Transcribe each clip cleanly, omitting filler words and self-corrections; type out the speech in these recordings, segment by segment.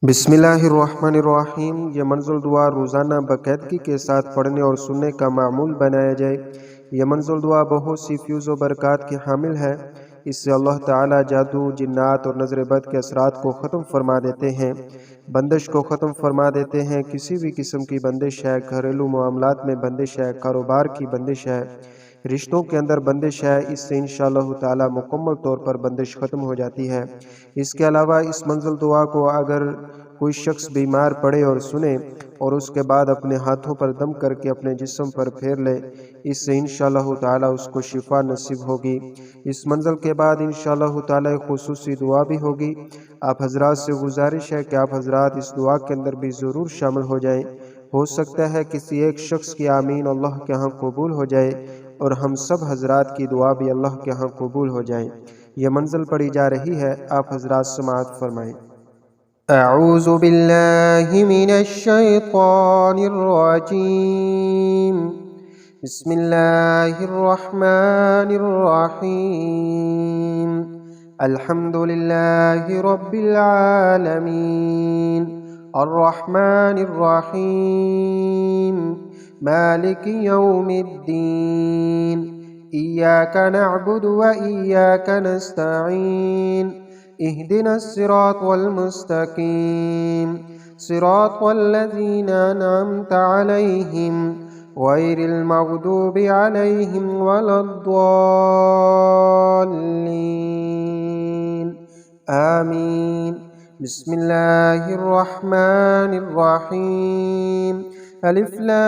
बिस्मिल्लाहिर्रहमानिर्रहीम। ये मंज़ुल दुआ रोज़ाना बाकायदगी के साथ पढ़ने और सुनने का मामूल बनाया जाए। ये मंज़ुल दुआ बहुत सी फ्यूज़ व बरक़ात की हामिल है। इससे अल्लाह ताला जादू, जिन्नात और नज़र बद के असरात को ख़त्म फरमा देते हैं, बंदिश को ख़त्म फरमा देते हैं। किसी भी किस्म की बंदिश है, घरेलू मामलात में बंदिश है, कारोबार की बंदिश है, रिश्तों के अंदर बंदिश है, इससे इंशाअल्लाह ताला मुकम्मल तौर पर बंदिश ख़त्म हो जाती है। इसके अलावा इस मंज़िल दुआ को अगर कोई शख्स बीमार पड़े और सुने और उसके बाद अपने हाथों पर दम करके अपने जिस्म पर फेर ले, इससे इंशाअल्लाह ताला उसको शिफा नसीब होगी। इस मंज़िल के बाद इंशाअल्लाह ताला एक खुसूसी दुआ भी होगी। आप हजरात से गुजारिश है कि आप हजरात इस दुआ के अंदर भी ज़रूर शामिल हो जाएं। हो सकता है किसी एक शख्स की आमीन अल्लाह के यहाँ कबूल हो जाए और हम सब हजरात की दुआ भी अल्लाह के यहाँ कबूल हो जाए। यह मंज़िल पढ़ी जा रही है, आप हजरात समाअत फरमाएं। अऊज़ु बिल्लाहि मिनश शैतानिर रजीम। बिस्मिल्लाहिर रहमानिर रहीम। अल्हम्दुलिल्लाहि रब्बिल आलमीन, अर्रहमानिर रहीम, मालिकि यौमिद्दीन, इय्याका नअबुदु व इय्याका नस्तईन, इहदिनस सिरातल मुस्तकीम, सिरातल लज़ीना अनअमता अलैहिम गैरिल मग़दूबि अलैहिम वलद्दाल्लीन, आमीन। बिस्मिल्लाहिर रहमानिर रहीम। अलिफ लाम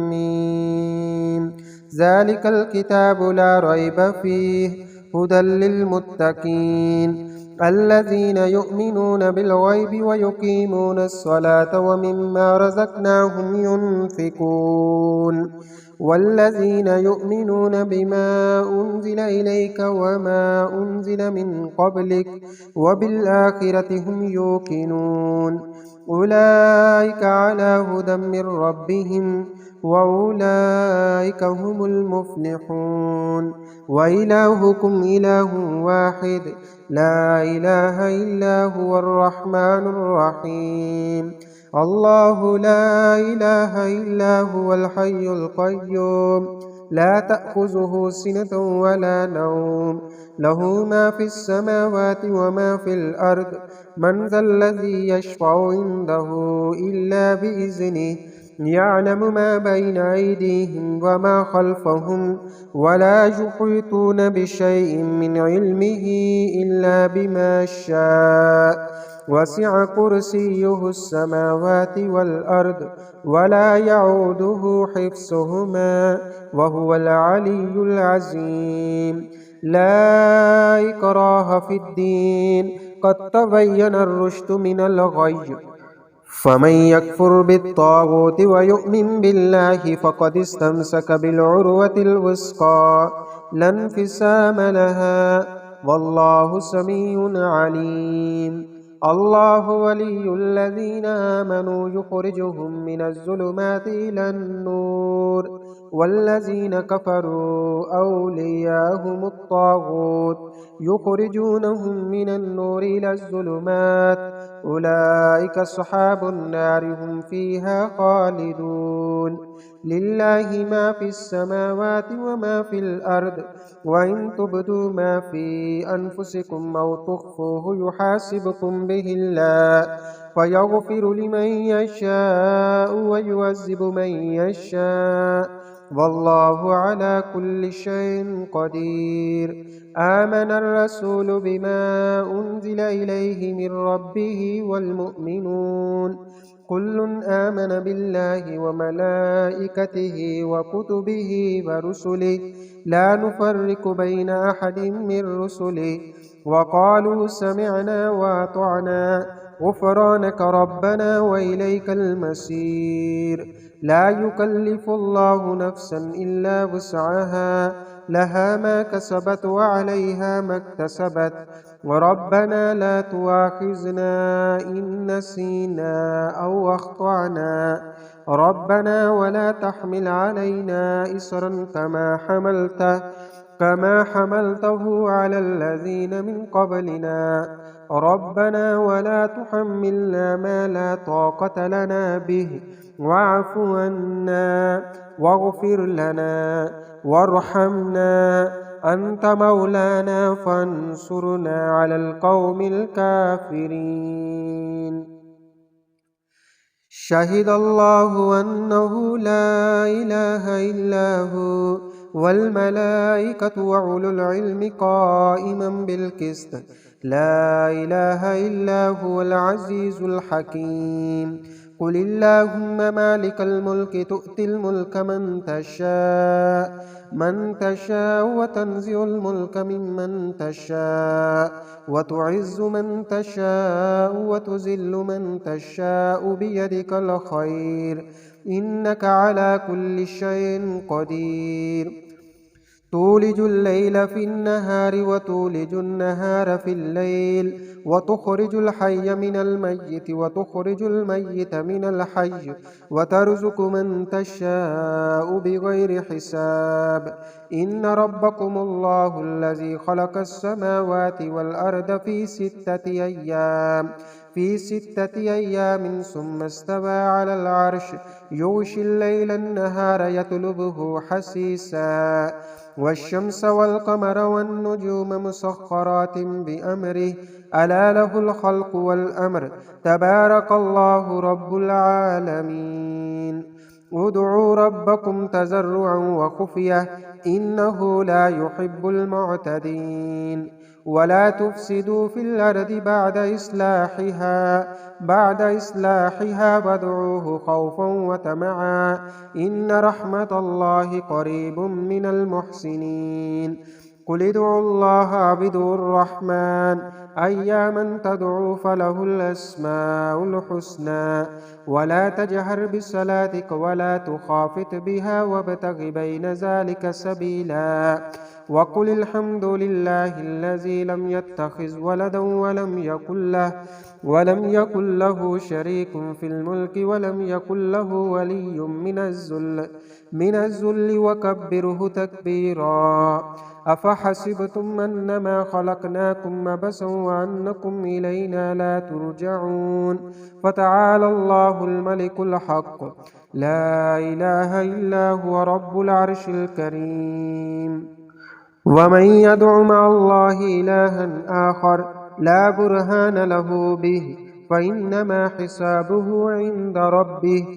मीम। ज़ालिकल किताबु ला रैब फ़ीहि हुदल लिलमुत्तक़ीन अल्लज़ीना युमिनूना बिलग़ैबि व युक़ीमूनस्सलाता व मिम्मा रज़क़नाहुम युनफ़िक़ून वल्लज़ीना युमिनूना बिमा उन्ज़िला इलैका व मा उन्ज़िला मिन क़ब्लिक व बिल आखिरति हुम यूक़िनून उलाइका अला हुदम मिर रब्बिहिम व उलाइका हुमुल मुफ़्लिहून। व इलाहुकुम इलाहुन वाहिद ला इलाहा इल्ला हुवर रहमानुर रहीम। अल्लाहु ला इलाहा इल्ला हुवल हय्युल क़य्यूम ला तअख़ुज़ुहु सिनतुन वला नौम लहू मा फ़िस समावाति व मा फ़िल अर्द मन ज़ल्लज़ी यशफ़अु इंदहु इल्ला बिइज़्निहि यअलमु मा बैन अयदीहिम व मा ख़ल्फ़हुम वला युहीतून बिशैइन मिन इल्मिहि इल्ला बिमा शाअ वसिअ कुर्सियुहुस समावाति वल अर्द वला यऊदुहु हिफ्ज़ुहुमा व हुवल अलिय्युल अज़ीम। ला इक्राहा फ़िद्दीन क़द तबय्यनर रुश्दु मिनल ग़य्य फमन यकफ़ुर बित्ताग़ूति व युमिन बिल्लाहि फ़क़द इस्तमसक बिलउर्वतिल वुस्क़ा ला इंफ़िसाम लहा वल्लाहु समीउन अलीम। अल्लाहु वलियुल्लज़ीना आमनू युख़रिजुहुम मिनज़्ज़ुलुमाति इलन-नूर वल्लज़ीना कफ़रू औलियाहुमुत ताग़ूत युख़रिजूनहुम मिनन-नूरि इलज़्ज़ुलुमात उलाइका अस्हाबुन नारि हुम फ़ीहा ख़ालिदून। लिल्लाहि मा फ़िस समावाति व मा फ़िल अर्द व इन तुब्दू मा फ़ी अनफ़ुसिकुम औ तुख़्फ़ूहु युहासिबकुम बिहिल्लाह फ़यग़फ़िरु लिमन यशाअ व युअज़्ज़िबु मन यशाअ वल्लाहु अला कुल्लि शैइन क़दीर। आमनर रसूलु बिमा उन्ज़िला इलैहि मिर रब्बिहि वल मुअ्मिनून कुल्लुन आमन बिल्लाहि व मलाइकतिहि व कुतुबिहि व रुसुलिहि ला नुफ़र्रिक़ु बैन अहदिम मिर रुसुलिहि व क़ालू समिअना व अतअना ग़ुफ़रानक रब्बना व इलैकल मसीर। ला युकल्लिफ़ुल्लाहु नफ़्सन इल्ला वुस्अहा लहा मा कसबत व अलैहा मक्तसबत रब्बना ला तुआख़िज़ना इन नसीना औ अख़्तअना रब्बना वला तहमिल अलैना इसरन कमा हमलतहु अलल्लज़ीन मिन क़ब्लिना ربنا ولا تحملنا ما لا طاقة لنا به واعف عنا واغفر لنا وارحمنا أنت مولانا فانصرنا على القوم الكافرين. شهد الله أنه لا إله إلا هو والملائكة وأولو العلم قائما بالقسط لا إله إلا هو العزيز الحكيم. قل اللهم مالك الملك تؤتي الملك من تشاء وتنزع الملك ممن تشاء وتعز من تشاء وتذل من تشاء بيدك الخير إنك على كل شيء قدير. تولج الليل في النهار وتولج النهار في الليل وتخرج الحي من الميت وتخرج الميت من الحي وترزق من تشاء بغير حساب. إن ربكم الله الذي خلق السماوات والأرض في 6 أيام ثم استوى على العرش يغشي الليل النهار يطلبه حثيثا والشمس والقمر والنجوم مسخرات بأمره ألا له الخلق والأمر تبارك الله رب العالمين. ادعوا ربكم تضرعا وخفية إنه لا يحب المعتدين. ولا تفسدوا في الأرض بعد إصلاحها وادعوه خوفا وطمعا إن رحمة الله قريب من المحسنين. قل ادعوا الله اعبدوا الرحمن أياما تدعوا فله الأسماء الحسنى ولا تجهر بصلاتك ولا تخافت بها وابتغ بين ذلك سبيلا. وقل الحمد لله الذي لم يتخذ ولدا ولم يكن له شريك في الملك ولم يكن له ولي من الذل وكبره تكبيرا. أفحسبتم أنما خلقناكم عبثا وأنكم إلينا لا ترجعون فتعالى الله الملك الحق لا إله إلا هو رب العرش الكريم. ومن يدع مع الله إلها آخر لا برهان له به فإنما حسابه عند ربه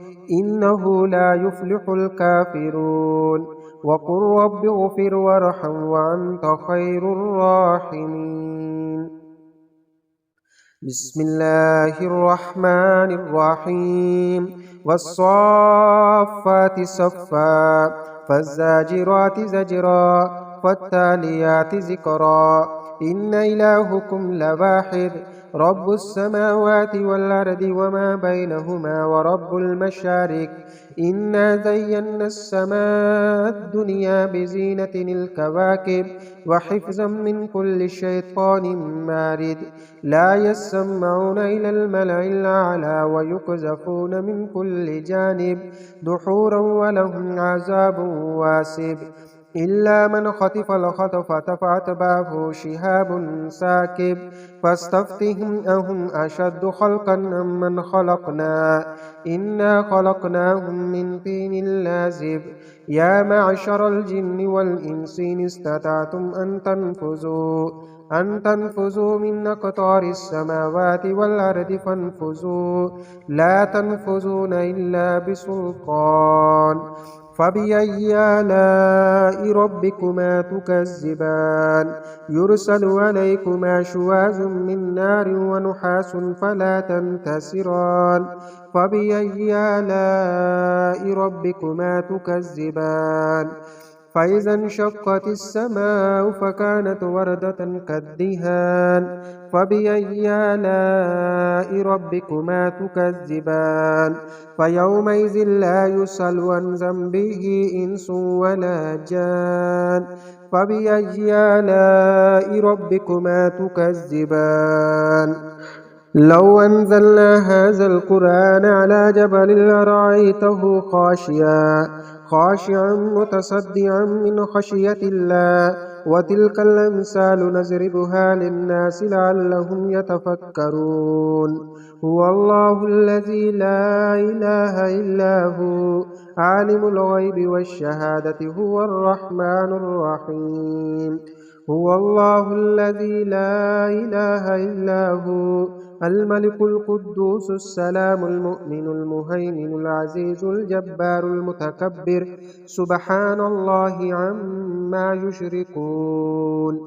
إنه لا يفلح الكافرون. وقل رب اغفر وارحم وأنت خير الراحمين. بسم الله الرحمن الرحيم. والصافات صفا فالزاجرات زجرا فالتاليات ذكرا إن إلهكم لواحد رب السماوات والأرض وما بينهما ورب المشارق. إنا زينا السماء الدنيا بزينة الكواكب وحفظا من كل شيطان مارد لا يسمعون إلى الملأ الأعلى ويقذفون من كل جانب دحورا ولهم عذاب واسب إلا من خطف الخطفة فأتبعه شهاب ساكب فاستفتهم أهم أشد خلقا أم من خلقنا إنا خلقناهم من طين لازب. يا معشر الجن والإنس إن استطعتم أن تنفذوا من أقطار السماوات والأرض فانفذوا لا تنفذون إلا بسلطان. فبأي آلاء ربكما تكذبان يرسل عليكما شواظ من نار ونحاس فلا تنتصران. فبأي آلاء ربكما تكذبان فإذا انشقت السماء فكانت وردة كالدهان. فبأي آلاء ربكما تكذبان فيومئذ لا يسأل عن ذنبه إنس ولا جان. فبأي آلاء ربكما تكذبان لو أنزلنا هذا القرآن على جبل لرأيته خاشعا متصدعا من خشية الله وتلك الأمثال نضربها للناس لعلهم يتفكرون هو الله الذي لا إله إلا هو عالم الغيب والشهادة هو الرحمن الرحيم هو الله الذي لا إله إلا هو الملك القدوس السلام المؤمن المهيمن العزيز الجبار المتكبر سبحان الله عما يشركون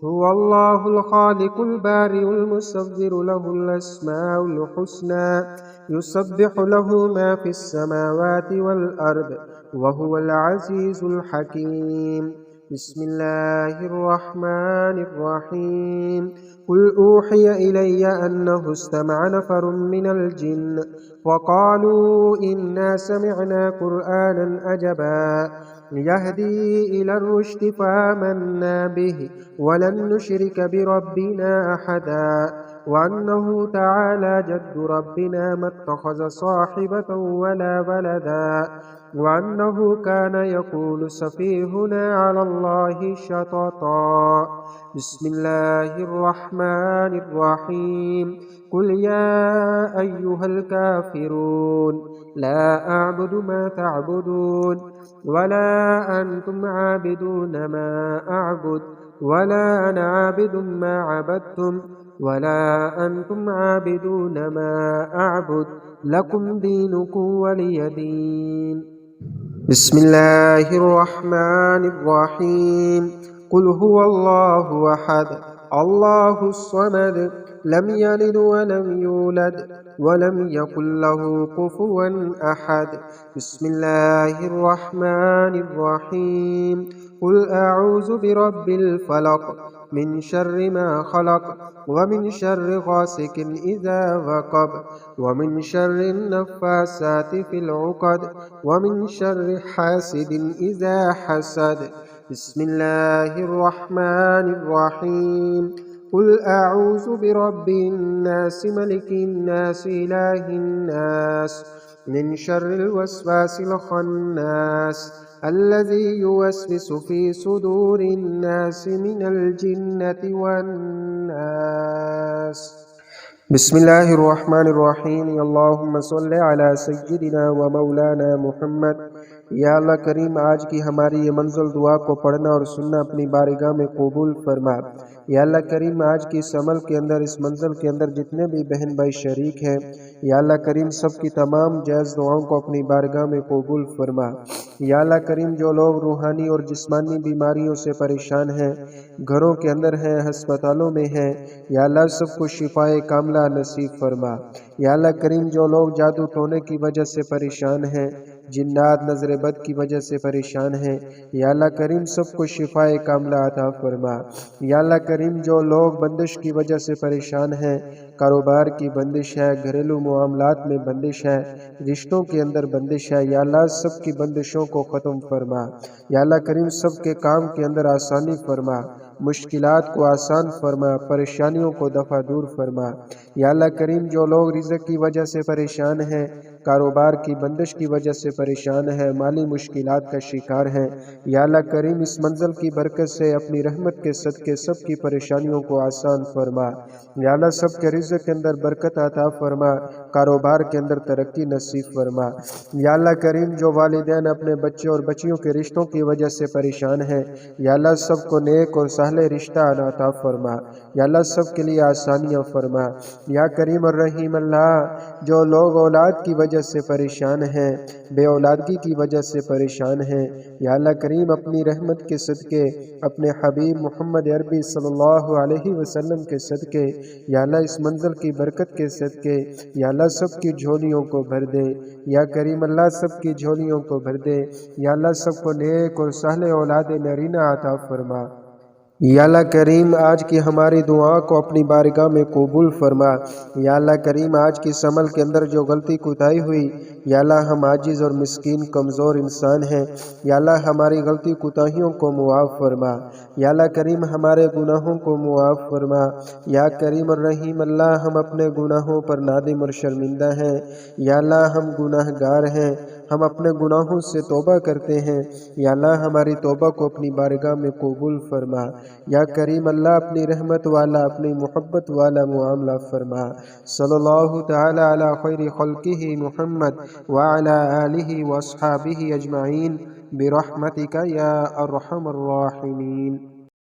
هو الله الخالق البارئ المصور له الأسماء الحسنى يسبح له ما في السماوات والأرض وهو العزيز الحكيم بسم الله الرحمن الرحيم قل أوحي إلي أنه استمع نفر من الجن وقالوا إنا سمعنا قرآنا عجبا يهدي إلى الرشد فآمنا به ولن نشرك بربنا أحدا وأنه تعالى جد ربنا ما اتخذ صاحبة ولا ولدا وأنه كان يقول سفيهنا على الله شططا بسم الله الرحمن الرحيم قل يا أيها الكافرون لا أعبد ما تعبدون ولا أنتم عابدون ما أعبد ولا أنا عابد ما عبدتم ولا أنتم عابدون ما أعبد لكم دينكم ولي دين بسم الله الرحمن الرحيم قل هو الله أحد الله الصمد لم يلد ولم يولد ولم يكن له كفوا أحد بسم الله الرحمن الرحيم قل أعوذ برب الفلق من شر ما خلق ومن شر غاسق إذا وقب ومن شر النفاسات في العقد ومن شر حاسد إذا حسد بسم الله الرحمن الرحيم قل أعوذ برب الناس ملك الناس إله الناس من شر الوسواس الخناس الذي يوسوس في صدور الناس من الجنة والناس بسم الله الرحمن الرحيم اللهم صل على سيدنا و مولانا محمد یا اللہ کریم آج کی ہماری یہ منزل دعا کو پڑھنا اور سننا اپنی بارگاہ میں قبول فرما۔ یا اللہ کریم آج کی اس عمل کے اندر اس منزل کے اندر جتنے بھی بہن بھائی شریک ہیں یا اللہ کریم سب کی تمام جائز دعاؤں کو اپنی بارگاہ میں قبول فرما۔ یا اللہ کریم جو لوگ روحانی اور جسمانی بیماریوں سے پریشان ہیں، گھروں کے اندر ہیں، ہسپتالوں میں ہیں، یا اللہ سب کو شفائے کاملہ نصیب فرما۔ یا اللہ کریم جو لوگ جادو ٹونے کی وجہ سے پریشان ہیں، جنات نظر بد کی وجہ سے پریشان ہیں، یا اللہ کریم سب کو شفائے کاملہ عطا فرما۔ یا اللہ کریم جو لوگ بندش کی وجہ سے پریشان ہیں، کاروبار کی بندش ہے، گھریلو معاملات میں بندش ہے، رشتوں کے اندر بندش ہے، یا اللہ سب کی بندشوں کو ختم فرما۔ یا اللہ کریم سب کے کام کے اندر آسانی فرما، مشکلات کو آسان فرما، پریشانیوں کو دفع دور فرما۔ یا اللہ کریم جو لوگ رزق کی وجہ سے پریشان ہیں، کاروبار کی بندش کی وجہ سے پریشان ہیں، مالی مشکلات کا شکار ہیں، یا اللہ کریم اس منزل کی برکت سے اپنی رحمت کے صدقے سب کی پریشانیوں کو آسان فرما۔ یا اللہ سب کے رزق کے اندر برکت عطا فرما، کاروبار کے اندر ترقی نصیب فرما۔ یا اللہ کریم جو والدین اپنے بچے اور بچیوں کے رشتوں کی وجہ سے پریشان ہیں، یا اللہ سب کو نیک اور صالح رشتہ عطا فرما۔ یا اللہ سب کے لیے آسانیاں فرما۔ یا کریم الرحیم اللہ جو لوگ اولاد کی وجہ سے پریشان ہیں، بے اولادگی کی وجہ سے پریشان ہیں، یا اللہ کریم اپنی رحمت کے صدقے اپنے حبیب محمد عربی صلی اللہ علیہ وسلم کے صدقے یا اللہ اس منزل کی برکت کے صدقے یا اللہ سب کی جھولیوں کو بھر دے۔ یا کریم اللہ سب کی جھولیوں کو بھر دے۔ یا اللہ سب کو نیک اور صالح اولاد نرینہ عطا فرما۔ یا اللہ کریم آج کی ہماری دعا کو اپنی بارگاہ میں قبول فرما۔ یا اللہ کریم آج کی اس عمل کے اندر جو غلطی کوتاہی ہوئی، یا اللہ ہم عاجز اور مسکین کمزور انسان ہیں، یا اللہ ہماری غلطی کوتاہیوں کو معاف فرما۔ یا اللہ کریم ہمارے گناہوں کو معاف فرما۔ یا کریم الرحیم اللہ ہم اپنے گناہوں پر نادم اور شرمندہ ہیں، یا اللہ ہم گناہ گار ہیں، ہم اپنے گناہوں سے توبہ کرتے ہیں۔ یا اللہ ہماری توبہ کو اپنی بارگاہ میں قبول فرما۔ یا کریم اللہ اپنی رحمت والا، اپنی محبت والا معاملہ فرما۔ صلی اللہ تعالی علی خیر خلقہ محمد وعلی آلہ واصحابہ اجمعین برحمتک یا ارحم الراحمین۔